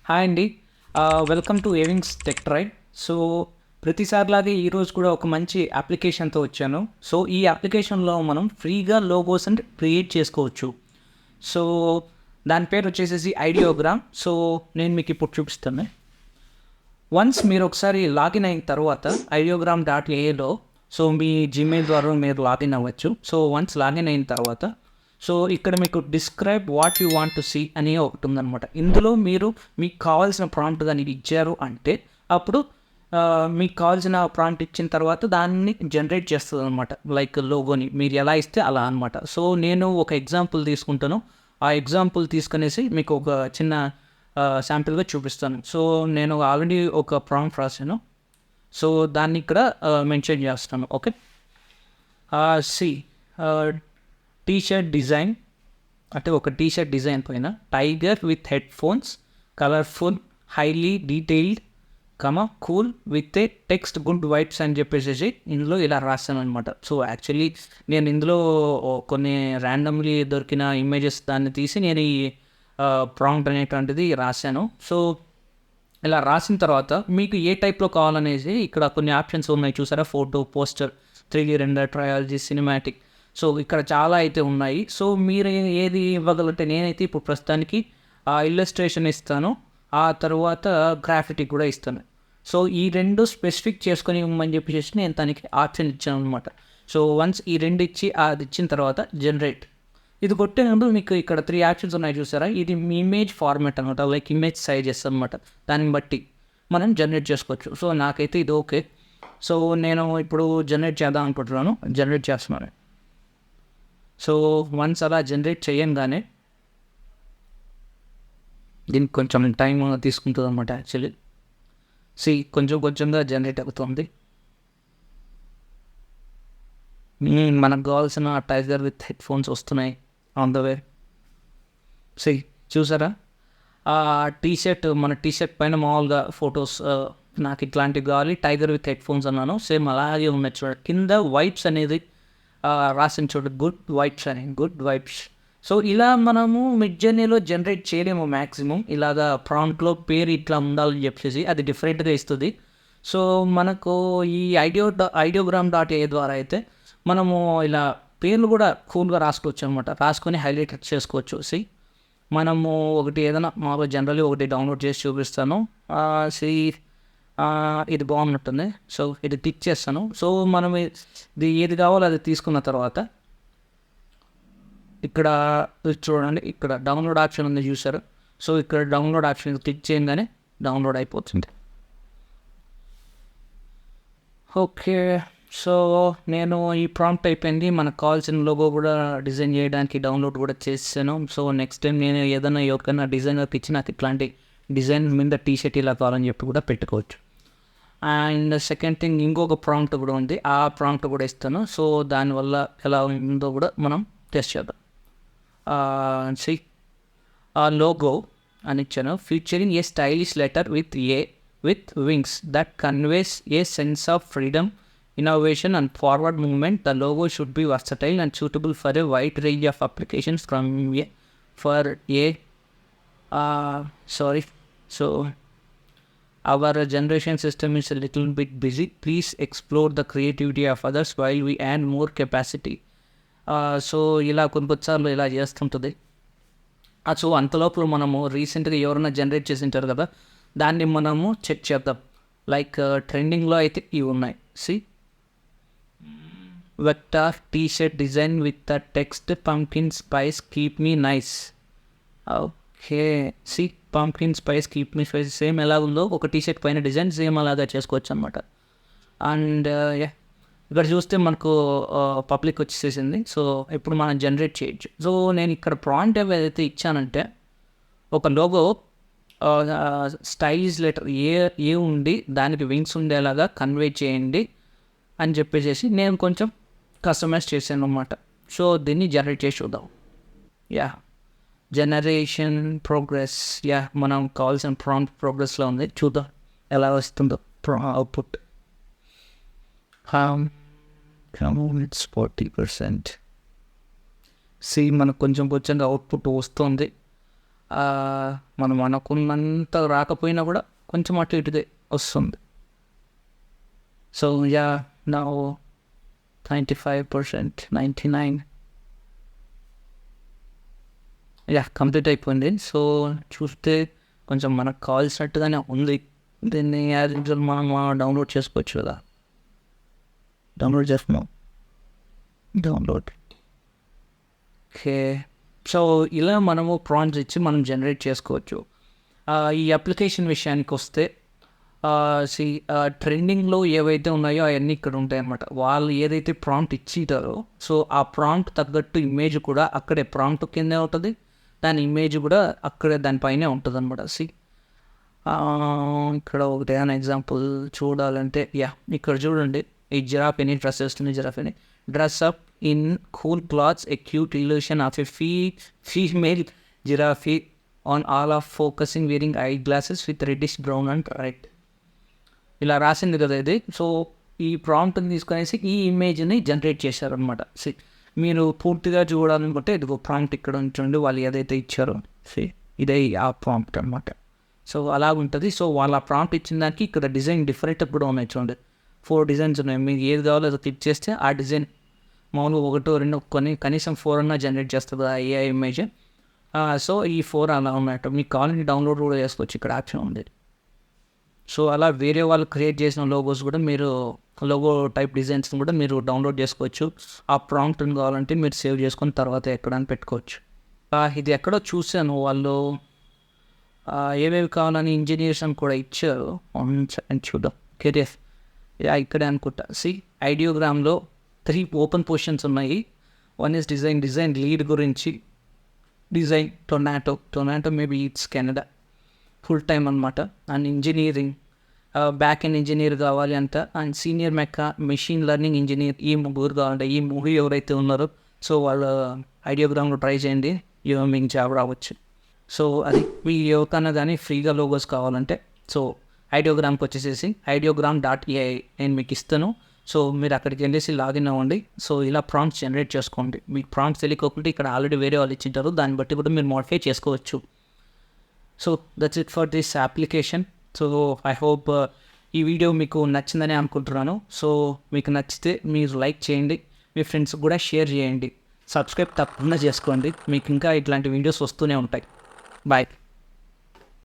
Hi అండి. Welcome to ఏవింగ్స్ tech ట్రైడ్. సో, ప్రతిసారిలాగే ఈరోజు కూడా ఒక మంచి అప్లికేషన్‌తో వచ్చాను. సో, ఈ అప్లికేషన్‌లో మనం ఫ్రీగా లోగోస్ అండ్ క్రియేట్ చేసుకోవచ్చు. సో, దాని పేరు వచ్చేసేసి ఐడియోగ్రామ్. సో, నేను మీకు ఇప్పుడు చూపిస్తాను. వన్స్ మీరు ఒకసారి లాగిన్ అయిన తర్వాత ideogram.aలో సో మీ జీమెయిల్ ద్వారా మీరు లాగిన్ అవ్వచ్చు. సో వన్స్ లాగిన్ అయిన తర్వాత సో ఇక్కడ మీకు describe what you want to see అని ఒకటి ఉందన్నమాట. ఇందులో మీరు మీకు కావాల్సిన ప్రాంప్ట్ కానీ ఇచ్చారు అంటే అప్పుడు మీకు కావాల్సిన ప్రాంప్ట్ ఇచ్చిన తర్వాత దాన్ని జనరేట్ చేస్తుంది అనమాట. లైక్ లోగోని మీరు ఎలా ఇస్తే అలా అనమాట. సో నేను ఒక ఎగ్జాంపుల్ తీసుకుంటాను. ఆ ఎగ్జాంపుల్ తీసుకునేసి మీకు ఒక చిన్న శాంపిల్గా చూపిస్తాను. సో నేను ఆల్రెడీ ఒక ప్రాంప్ట్ రాశాను. సో దాన్ని ఇక్కడ మెన్షన్ చేస్తాను. ఓకే, సి టీషర్ట్ డిజైన్ అంటే ఒక టీషర్ట్ డిజైన్ పైన tiger with head phones, colourful, highly detailed, cool with a text good vibes అని చెప్పేసి ఇందులో ఇలా రాస్తాను అనమాట. సో యాక్చువల్లీ నేను ఇందులో కొన్ని ర్యాండమ్లీ దొరికిన ఇమేజెస్ దాన్ని తీసి నేను ఈ ప్రాంప్ట్ అనేటువంటిది రాశాను. సో ఇలా రాసిన తర్వాత మీకు ఏ టైప్లో కావాలనేసి ఇక్కడ కొన్ని ఆప్షన్స్ ఉన్నాయి చూసారా. Photo, poster, 3D render, trilogy, cinematic. So ఇక్కడ చాలా అయితే ఉన్నాయి. సో మీరు ఏది ఇవ్వగలంటే నేనైతే ఇప్పుడు ప్రస్తుతానికి ఇల్లస్ట్రేషన్ ఇస్తాను, ఆ తర్వాత గ్రాఫిటీ కూడా ఇస్తాను. సో ఈ రెండు స్పెసిఫిక్ చేసుకొని ఇవ్వమని చెప్పేసి నేను తనకి ఆప్షన్ ఇచ్చాను అనమాట. సో వన్స్ ఈ రెండు ఇచ్చి అది ఇచ్చిన తర్వాత జనరేట్ ఇది కొట్టినప్పుడు మీకు ఇక్కడ 3 ఆప్షన్స్ ఉన్నాయి చూసారా. ఇది మీ ఇమేజ్ ఫార్మాట్ అనమాట, లైక్ ఇమేజ్ సైజెస్ అనమాట. దాన్ని బట్టి మనం జనరేట్ చేసుకోవచ్చు. సో నాకైతే ఇది ఓకే. సో నేను ఇప్పుడు జనరేట్ చేద్దాం అనుకుంటున్నాను, జనరేట్ చేస్తున్నాను. సో వన్స్ అలా జనరేట్ చేయంగానే దీనికి కొంచెం టైం తీసుకుంటుంది అనమాట. యాక్చువల్లీ కొంచెం కొంచెంగా జనరేట్ అవుతుంది. మనకు కావాల్సిన టైగర్ విత్ హెడ్ ఫోన్స్ వస్తున్నాయి ఆన్ ద వే. చూసారా టీషర్ట్, మన టీషర్ట్ పైన మామూలుగా ఫొటోస్ నాకు ఇట్లాంటివి కావాలి, టైగర్ విత్ హెడ్ ఫోన్స్ అన్నాను. సేమ్ అలాగే ఉన్నాయి చూడండి. కింద వైబ్స్ అనేది రాసిన చూడండి, గుడ్ వైబ్స్ అని, గుడ్ వైబ్స్. సో ఇలా మనము మిడ్ జర్నీలో జనరేట్ చేయలేము మ్యాక్సిమం. ఇలాగా ప్రాంప్ట్లో పేరు ఇట్లా ఉండాలని చెప్పేసి అది డిఫరెంట్గా ఇస్తుంది. సో మనకు ఈ ideogram.a ద్వారా అయితే మనము ఇలా పేర్లు కూడా కూల్గా రాసుకోవచ్చు అనమాట. రాసుకొని హైలైట్ చేసుకోవచ్చు. మనము ఒకటి ఏదైనా మామూలుగా జనరల్లీ ఒకటి డౌన్లోడ్ చేసి చూపిస్తాను. ఇది బాగున్నట్టుంది. సో ఇది టిక్ చేస్తాను. సో మనం ఇది ఏది కావాలో అది తీసుకున్న తర్వాత ఇక్కడ చూడండి, ఇక్కడ డౌన్లోడ్ ఆప్షన్ ఉంది చూసారు. సో ఇక్కడ డౌన్లోడ్ ఆప్షన్ క్లిక్ చేయగానే డౌన్లోడ్ అయిపోతుంది. ఓకే, సో నేను ఈ ప్రాంప్ట్ అయిపోయింది. మనకు కావాల్సిన లోగో కూడా డిజైన్ చేయడానికి డౌన్లోడ్ కూడా చేసాను. సో నెక్స్ట్ టైం నేను ఏదైనా ఎవరికైనా డిజైనర్కి ఇచ్చి నాకు ఇట్లాంటి డిజైన్ మీద టీషర్ట్ ఇలా కావాలని చెప్పి కూడా పెట్టుకోవచ్చు. అండ్ సెకండ్ థింగ్, ఇంకొక ప్రాంప్ట్ కూడా ఉంది, ఆ ప్రాంప్ట్ కూడా ఇస్తాను. సో దానివల్ల ఎలా ఉందో కూడా మనం టెస్ట్ చేద్దాం. లోగో అని ఇచ్చాను. Featuring A stylish letter with wings that conveys a sense of freedom, innovation and forward movement. The logo should be versatile and suitable for a wide range of applications So our generation system is a little bit busy. Please explore the creativity of others while we add more capacity. So ఇలా కొన్నిసార్లు ఇలా చేస్తుంటుంది. So అంతలోపల మనము రీసెంట్గా ఎవరైనా generate చేసి ఉంటారు కదా, దాన్ని మనము చెక్ చేద్దాం. లైక్ ట్రెండింగ్లో అయితే ఇవి ఉన్నాయి. Vector t shirt design with the text pumpkin spice keep me nice. Okay, pumpkin spice keep me spice same ఎలా ఉందో ఒక టీషర్ట్ పైన డిజైన్ సేమ్ అలాగా చేసుకోవచ్చు అనమాట. అండ్ ఇక్కడ చూస్తే మనకు పబ్లిక్ వచ్చేసేసింది. సో ఇప్పుడు మనం జనరేట్ చేయొచ్చు. సో నేను ఇక్కడ ప్రాంప్ట్ ఏదైతే ఇచ్చానంటే ఒక లోగో స్టైలిష్ లెటర్ ఏ ఉండి దానికి వింగ్స్ ఉండేలాగా కన్వే చేయండి అని చెప్పేసి నేను కొంచెం కస్టమైజ్ చేశాను అనమాట. సో దీన్ని జనరేట్ చేసి చూద్దాం. Generation progress. మనం కావాల్సిన ప్రాంప్ట్ ప్రోగ్రెస్లో ఉంది. చూద్దాం ఎలా వస్తుందో అవుట్పుట్. It's 40%. మనకు కొంచెం కొంచెంగా అవుట్పుట్ వస్తుంది. మనం అనుకున్నంత రాకపోయినా కూడా కొంచెం అటు ఇటుదే వస్తుంది. సో యా నా 95%, 99 యా కంప్లీట్ అయిపోయింది. సో చూస్తే కొంచెం మనకు కావాల్సినట్టుగానే ఉంది. దీన్ని యాజ్ యూజువల్ మనం డౌన్లోడ్ చేసుకోవచ్చు కదా. డౌన్లోడ్ చేస్తున్నాం. డౌన్లోడ్. ఓకే. సో ఇలా మనము ప్రాంప్ట్స్ ఇచ్చి మనం జనరేట్ చేసుకోవచ్చు. ఈ అప్లికేషన్ విషయానికి వస్తే ట్రెండింగ్లో ఏవైతే ఉన్నాయో అవన్నీ ఇక్కడ ఉంటాయన్నమాట. వాళ్ళు ఏదైతే ప్రాంప్ట్ ఇచ్చిటారో సో ఆ ప్రాంప్ట్ తగ్గట్టు ఇమేజ్ కూడా అక్కడే ప్రాంప్ట్ కిందే ఉంటుంది, దాని ఇమేజ్ కూడా అక్కడే దానిపైనే ఉంటుంది అనమాట. ఇక్కడ ఒకటి ఏదైనా ఎగ్జాంపుల్ చూడాలంటే ఇక్కడ చూడండి, ఈ జిరాఫ్ అని డ్రెస్ వేస్తుంది. జిరాఫ్ అని dress up in cool clothes a cute illusion of a female giraffe on all of focusing wearing I glasses with reddish brown and red. ఇలా రాసింది కదా ఇది. సో ఈ ప్రాంప్ట్ని తీసుకునేసి ఈ ఇమేజ్ని జనరేట్ చేశారనమాట. మీరు పూర్తిగా చూడాలనుకుంటే ఇదిగో ప్రాంప్ట్ ఇక్కడ ఉంచండి, వాళ్ళు ఏదైతే ఇచ్చారో ఇదే ఆ ప్రాంప్ట్ అనమాట. సో అలా ఉంటుంది. సో వాళ్ళ ప్రాంప్ట్ ఇచ్చిన దానికి ఇక్కడ డిజైన్ డిఫరెంట్ కూడా ఉన్నాయి చూడండి. 4 డిజైన్స్ ఉన్నాయి. మీకు ఏది కావాలో అది క్లిక్ చేస్తే ఆ డిజైన్ మామూలుగా 1, 2 కనీసం 4 అన్నా జనరేట్ చేస్తుంది ఆ ఏఐ ఇమేజ్. సో ఈ 4 అలా ఉన్నట్టు మీకు కావాలని డౌన్లోడ్ కూడా చేసుకోవచ్చు, ఇక్కడ ఆప్షన్ ఉంది. సో అలా వేరే వాళ్ళు క్రియేట్ చేసిన లోగోస్ కూడా మీరు లోగో టైప్ డిజైన్స్ కూడా మీరు డౌన్లోడ్ చేసుకోవచ్చు. ఆ ప్రాంప్ట్ని కావాలంటే మీరు సేవ్ చేసుకొని తర్వాత ఎక్కడానికి పెట్టుకోవచ్చు. ఇది ఎక్కడో చూశాను, వాళ్ళు ఏవేవి కావాలని ఇంజనీర్స్ అని కూడా ఇచ్చారు. చూద్దాం. కెరియర్ ఇక్కడే అనుకుంటా. ఐడియోగ్రామ్లో 3 ఓపెన్ పొజిషన్స్ ఉన్నాయి. 1 is డిజైన్ లీడ్ గురించి. Design Toronto maybe it's Canada, full time అనమాట. And engineering, back end engineer కావాలి అంట. And senior machine learning engineer, ఈ 3 కావాలంటే. ఈ 3 ఎవరైతే ఉన్నారో సో వాళ్ళు ఐడియోగ్రామ్లో ట్రై చేయండి, మీకు జాబ్ రావచ్చు. సో అది మీ ఎవరికన్నా కానీ ఫ్రీగా లోగోస్ కావాలంటే సో ఐడియోగ్రామ్కి వచ్చేసేసి ideogram.ai నేను మీకు ఇస్తాను. సో మీరు అక్కడికి వెళ్ళేసి లాగిన్ అవ్వండి. సో ఇలా ప్రాంప్ట్స్ జనరేట్ చేసుకోండి. మీకు ప్రాంప్ట్స్ తెలియకోకుండా ఇక్కడ ఆల్రెడీ వేరే వాళ్ళు ఇచ్చింటారు, దాన్ని బట్టి కూడా మీరు మోడిఫై చేసుకోవచ్చు. So that's it for this application. So I hope ఈ వీడియో మీకు నచ్చిందని అనుకుంటున్నాను. సో మీకు నచ్చితే మీరు లైక్ చేయండి, మీ ఫ్రెండ్స్కి కూడా షేర్ చేయండి, సబ్స్క్రైబ్ తప్పకుండా చేసుకోండి. మీకు ఇంకా ఇట్లాంటి వీడియోస్ వస్తూనే ఉంటాయి. బాయ్.